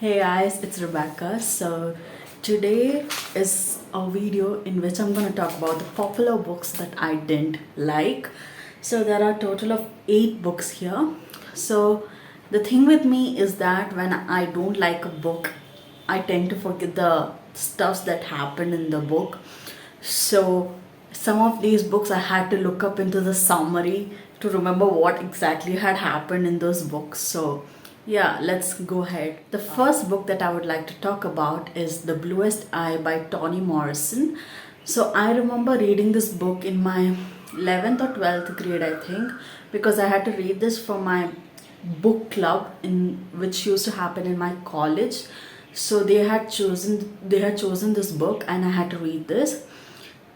Hey guys, it's Rebecca. So today is a video in which I'm going to talk about the popular books that I didn't like. So there are a total of 8 books here. So the thing with me is that when I don't like a book, I tend to forget the stuffs that happened in the book. So some of these books I had to look up into the summary to remember what exactly had happened in those books. So yeah, let's go ahead. The first book that I would like to talk about is The Bluest Eye by Toni Morrison. So I remember reading this book in my 11th or 12th grade, I think, because I had to read this for my book club in which used to happen in my college. So they had chosen this book and I had to read this.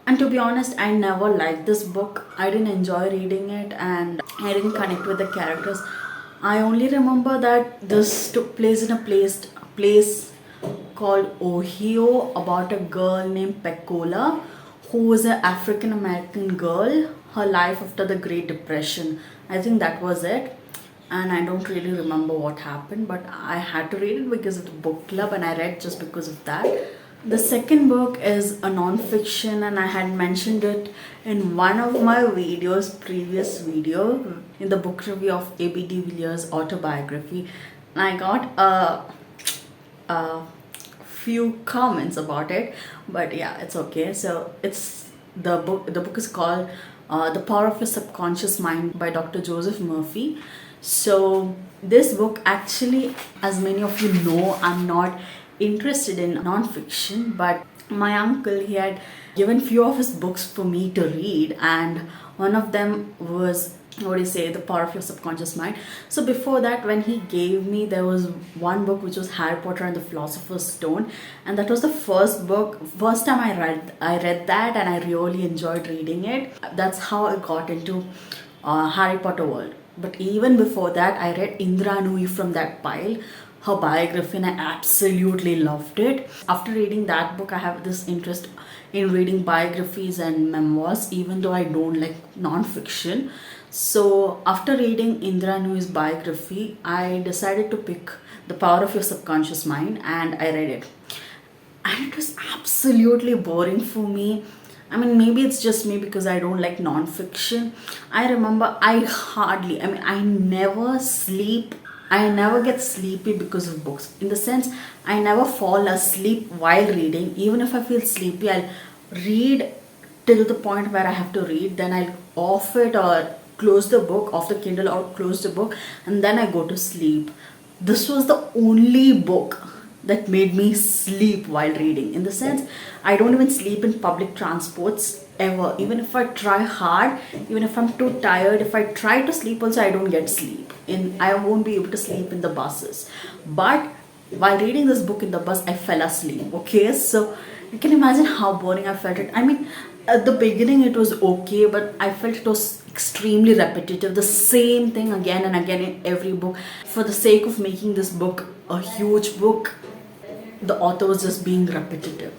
And to be honest, I never liked this book. I didn't enjoy reading it and I didn't connect with the characters. I only remember that this took place in a place called Ohio about a girl named Pecola who was an African American girl, her life after the Great Depression. I think that was it. And I don't really remember what happened, but I had to read it because of the book club and I read just because of that. The second book is a non-fiction and I had mentioned it in one of my videos, previous video, in the book review of A.B. de Villiers' autobiography. And I got a few comments about it, but yeah, it's okay. So it's the book is called The Power of Your Subconscious Mind by Dr. Joseph Murphy. So this book, actually, as many of you know, I'm not interested in non-fiction, but my uncle, he had given few of his books for me to read, and one of them was, what do you say, The Power of Your Subconscious Mind. So before that, when he gave me, there was one book which was Harry Potter and the Philosopher's Stone, and that was the first time I read that, and I really enjoyed reading it. That's how I got into Harry Potter world. But even before that, I read Indra Nooyi from that pile, her biography, and I absolutely loved it. After reading that book, I have this interest in reading biographies and memoirs, even though I don't like non-fiction. So after reading Indra Nooyi's biography, I decided to pick The Power of Your Subconscious Mind, and I read it. And it was absolutely boring for me. I mean, maybe it's just me because I don't like non-fiction. I remember I never sleep. I never get sleepy because of books. In the sense, I never fall asleep while reading. Even if I feel sleepy, I'll read till the point where I have to read. Then I'll off it or close the book, off the Kindle or close the book, and then I go to sleep. This was the only book that made me sleep while reading. In the sense, I don't even sleep in public transports ever. Even if I try hard, even if I'm too tired, if I try to sleep also, I don't get sleep. I won't be able to sleep in the buses. But while reading this book in the bus, I fell asleep. Okay, so you can imagine how boring I felt it. I mean, at the beginning it was okay, but I felt it was extremely repetitive, the same thing again and again in every book. For the sake of making this book a huge book, the author was just being repetitive.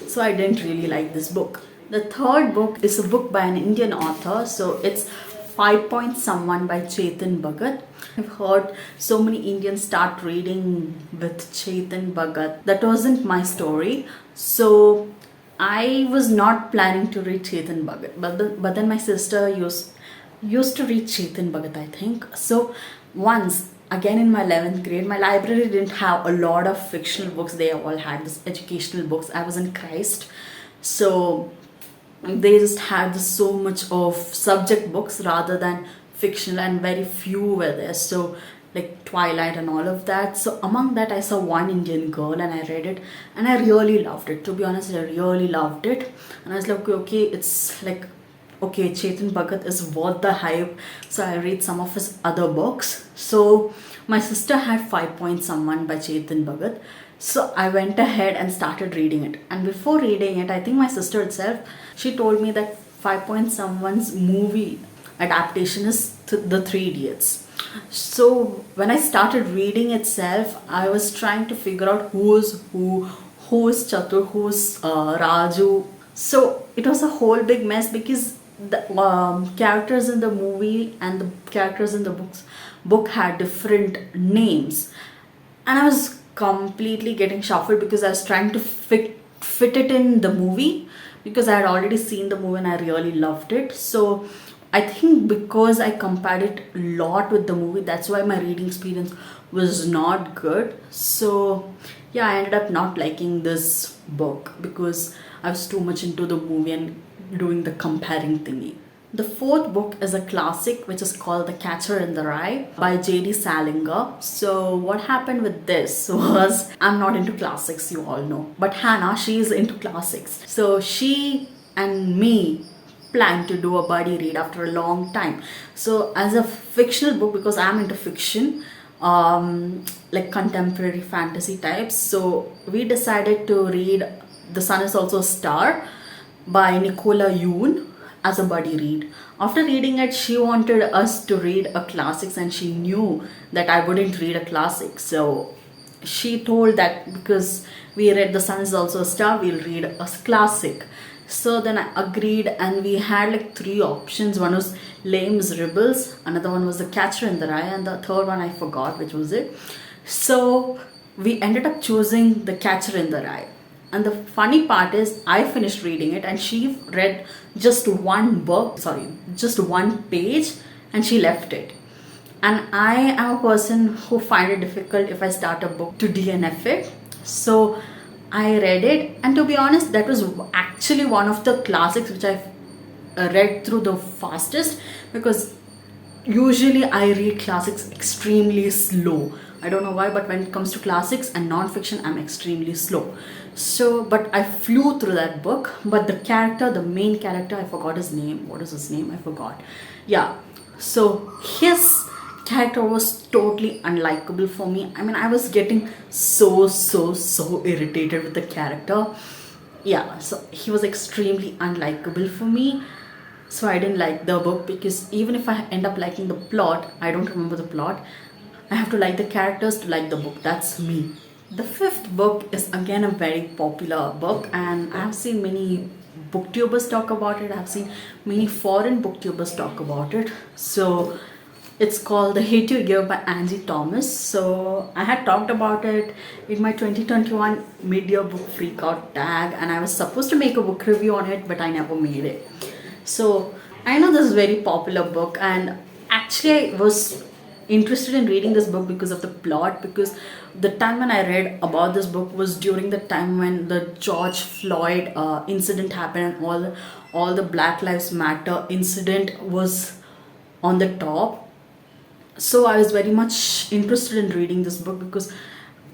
So I didn't really like this book. The third book is a book by an Indian author. So it's 5 Point Someone by Chetan Bhagat. I've heard so many Indians start reading with Chetan Bhagat. That wasn't my story. So I was not planning to read Chetan Bhagat. But then my sister used to read Chetan Bhagat, I think. So once, again in my 11th grade, my library didn't have a lot of fictional books. They all had this educational books. I was in Christ. So they just had so much of subject books rather than fictional, and very few were there. So like Twilight and all of that. So among that, I saw One Indian Girl and I read it and I really loved it. To be honest, I really loved it. And I was like, okay, it's like, okay, Chetan Bhagat is worth the hype. So I read some of his other books. So my sister had 5 Point Someone by Chetan Bhagat. So I went ahead and started reading it. And before reading it, I think my sister itself, she told me that 5 Point Someone's movie adaptation is The Three Idiots. So when I started reading itself, I was trying to figure out who's Chatur, who's Raju. So it was a whole big mess because the characters in the movie and the characters in the book had different names, and I was completely getting shuffled because I was trying to fit it in the movie, because I had already seen the movie and I really loved it. So I think because I compared it a lot with the movie, that's why my reading experience was not good. So yeah, I ended up not liking this book because I was too much into the movie and doing the comparing thingy. The fourth book is a classic which is called The Catcher in the Rye by J.D. Salinger. So what happened with this was, I'm not into classics, you all know, but Hannah, she is into classics. So she and me planned to do a buddy read after a long time. So as a fictional book, because I'm into fiction, like contemporary fantasy types, so we decided to read The Sun Is Also a Star by Nicola Yoon as a buddy read. After reading it, she wanted us to read a classics and she knew that I wouldn't read a classic. So she told that because we read The Sun Is Also a Star, we'll read a classic. So then I agreed, and we had like three options. One was Les Miserables, another one was The Catcher in the Rye, and the third one I forgot which was it. So we ended up choosing The Catcher in the Rye. And the funny part is, I finished reading it and she read just just one page, and she left it. And I am a person who find it difficult if I start a book to DNF it. So I read it, and to be honest, that was actually one of the classics which I've read through the fastest, because usually I read classics extremely slow. I don't know why, but when it comes to classics and non-fiction, I'm extremely slow. So, but I flew through that book. But the main character, I forgot his name. What is his name? I forgot. Yeah. So his character was totally unlikable for me. I mean, I was getting so irritated with the character. Yeah, so he was extremely unlikable for me. So I didn't like the book, because even if I end up liking the plot, I don't remember the plot. I have to like the characters to like the book. That's me. The fifth book is again a very popular book, and I have seen many booktubers talk about it. I've seen many foreign booktubers talk about it. So it's called The Hate You Give by Angie Thomas. So I had talked about it in my 2021 mid-year book freakout tag, and I was supposed to make a book review on it, but I never made it. So I know this is a very popular book, and actually I was interested in reading this book because of the plot, because the time when I read about this book was during the time when the George Floyd incident happened, and all the Black Lives Matter incident was on the top. So I was very much interested in reading this book because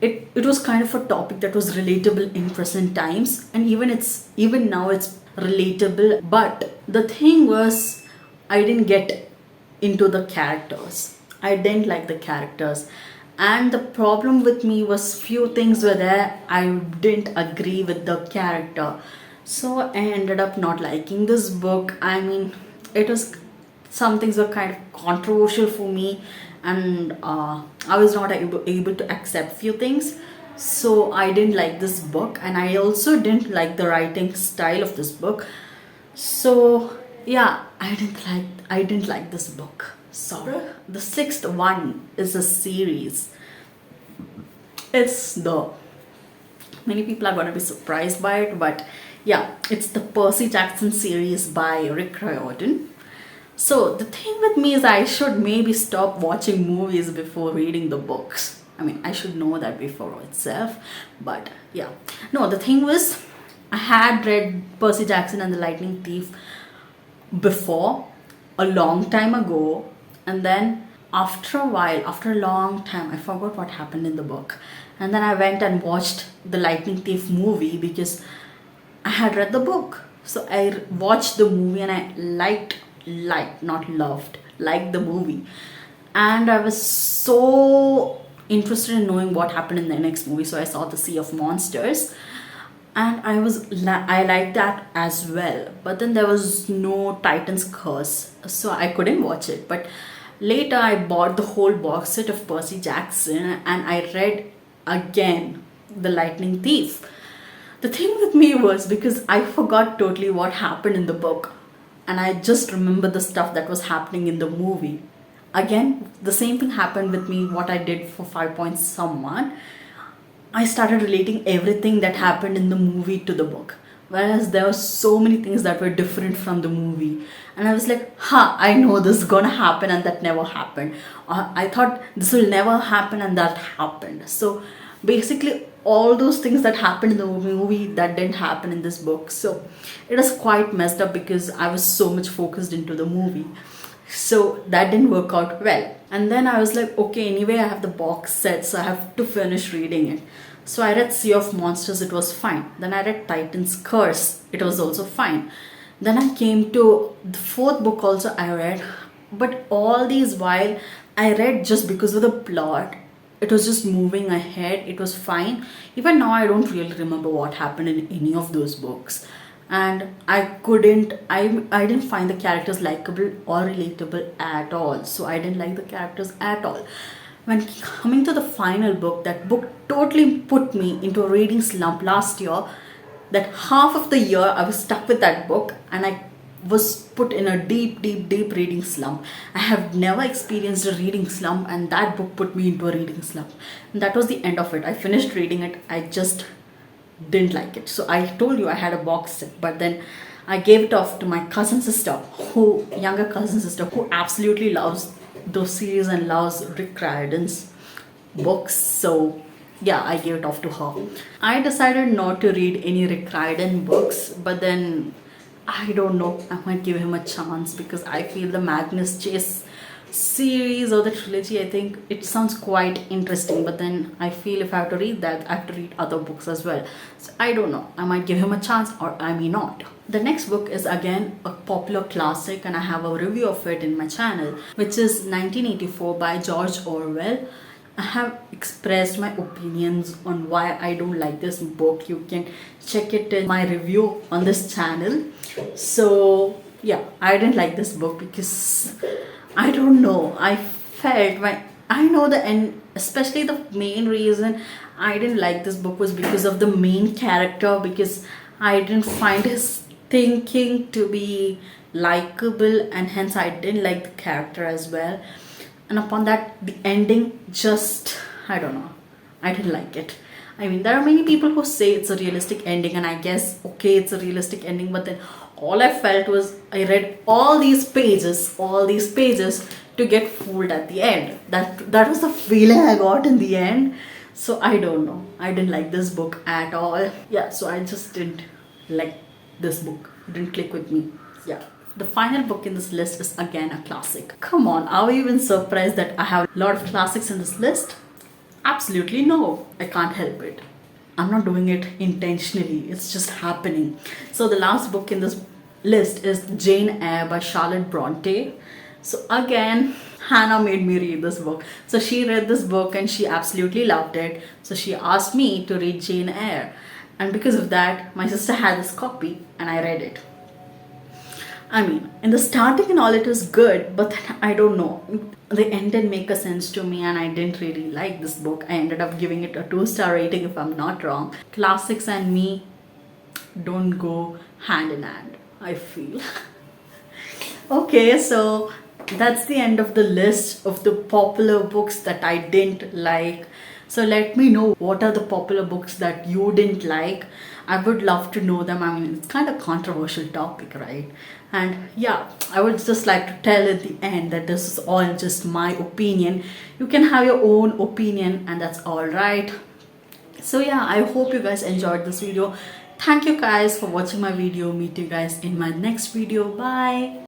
it was kind of a topic that was relatable in present times, and even now it's relatable. But the thing was, I didn't get into the characters. I didn't like the characters, and the problem with me was few things were there I didn't agree with the character. So I ended up not liking this book. I mean, it was, some things were kind of controversial for me, and I was not able to accept few things. So I didn't like this book, and I also didn't like the writing style of this book. So yeah, I didn't like this book. So the sixth one is a series. It's the Many people are going to be surprised by it, but yeah, it's the Percy Jackson series by Rick Riordan. So the thing with me is, I should maybe stop watching movies before reading the books. I mean, I should know that before itself. But yeah. No, the thing was, I had read Percy Jackson and the Lightning Thief before, a long time ago. And then after a while, after a long time, I forgot what happened in the book. And then I went and watched the Lightning Thief movie because I had read the book. So I watched the movie and I not loved, liked the movie. And I was so interested in knowing what happened in the next movie. So I saw The Sea of Monsters, and I liked that as well. But then there was no Titan's Curse, so I couldn't watch it. But later I bought the whole box set of Percy Jackson and I read again The Lightning Thief. The thing with me was, because I forgot totally what happened in the book, and I just remember the stuff that was happening in the movie. Again, the same thing happened with me, what I did for 5 Points Someone. I started relating everything that happened in the movie to the book. Whereas there were so many things that were different from the movie. And I was like, I know this is gonna happen and that never happened. I thought this will never happen and that happened. So basically, all those things that happened in the movie that didn't happen in this book. So it was quite messed up because I was so much focused into the movie. So that didn't work out well. And then I was like, okay, anyway, I have the box set, so I have to finish reading it. So I read Sea of Monsters, it was fine. Then I read Titan's Curse, it was also fine. Then I came to the fourth book, also I read. But all these while, I read just because of the plot. It was just moving ahead, it was fine. Even now, I don't really remember what happened in any of those books. And I didn't find the characters likable or relatable at all. So I didn't like the characters at all. When coming to the final book, that book totally put me into a reading slump last year. That half of the year I was stuck with that book and I was put in a deep, deep, deep reading slump. I have never experienced a reading slump, and that book put me into a reading slump. And that was the end of it. I finished reading it. I just didn't like it. So I told you I had a box set, but then I gave it off to my younger cousin sister, who absolutely loves those series and loves Rick Riordan's books. So yeah, I gave it off to her. I decided not to read any Rick Riordan books, but then I don't know, I might give him a chance because I feel the Magnus Chase series or the trilogy, I think it sounds quite interesting, but then I feel if I have to read that, I have to read other books as well. So I don't know, I might give him a chance or I may not. The next book is again a popular classic, and I have a review of it in my channel, which is 1984 by George Orwell. I have expressed my opinions on why I don't like this book. You can check it in my review on this channel. So yeah, I didn't like this book because I don't know. I know the end, especially the main reason I didn't like this book was because of the main character, because I didn't find his thinking to be likable, and hence I didn't like the character as well. And upon that, the ending just, I don't know, I didn't like it. I mean, there are many people who say it's a realistic ending, and I guess, okay, it's a realistic ending, but then all I felt was I read all these pages to get fooled at the end. That was the feeling I got in the end. So I don't know. I didn't like this book at all. Yeah, so I just didn't like this book. It didn't click with me. Yeah. The final book in this list is again a classic. Come on, are we even surprised that I have a lot of classics in this list? Absolutely no. I can't help it. I'm not doing it intentionally. It's just happening. So the last book in this list is Jane Eyre by Charlotte Bronte. So again, Hannah made me read this book. So she read this book and she absolutely loved it. So she asked me to read Jane Eyre. And because of that, my sister had this copy and I read it. I mean, in the starting and all, it was good, but then I don't know. The end didn't make a sense to me, and I didn't really like this book. I ended up giving it a 2-star rating, if I'm not wrong. Classics and me don't go hand in hand, I feel. Okay, so that's the end of the list of the popular books that I didn't like. So let me know what are the popular books that you didn't like. I would love to know them. I mean, it's kind of controversial topic, right? And yeah, I would just like to tell at the end that this is all just my opinion. You can have your own opinion and that's all right. So yeah, I hope you guys enjoyed this video. Thank you guys for watching my video. Meet you guys in my next video. Bye.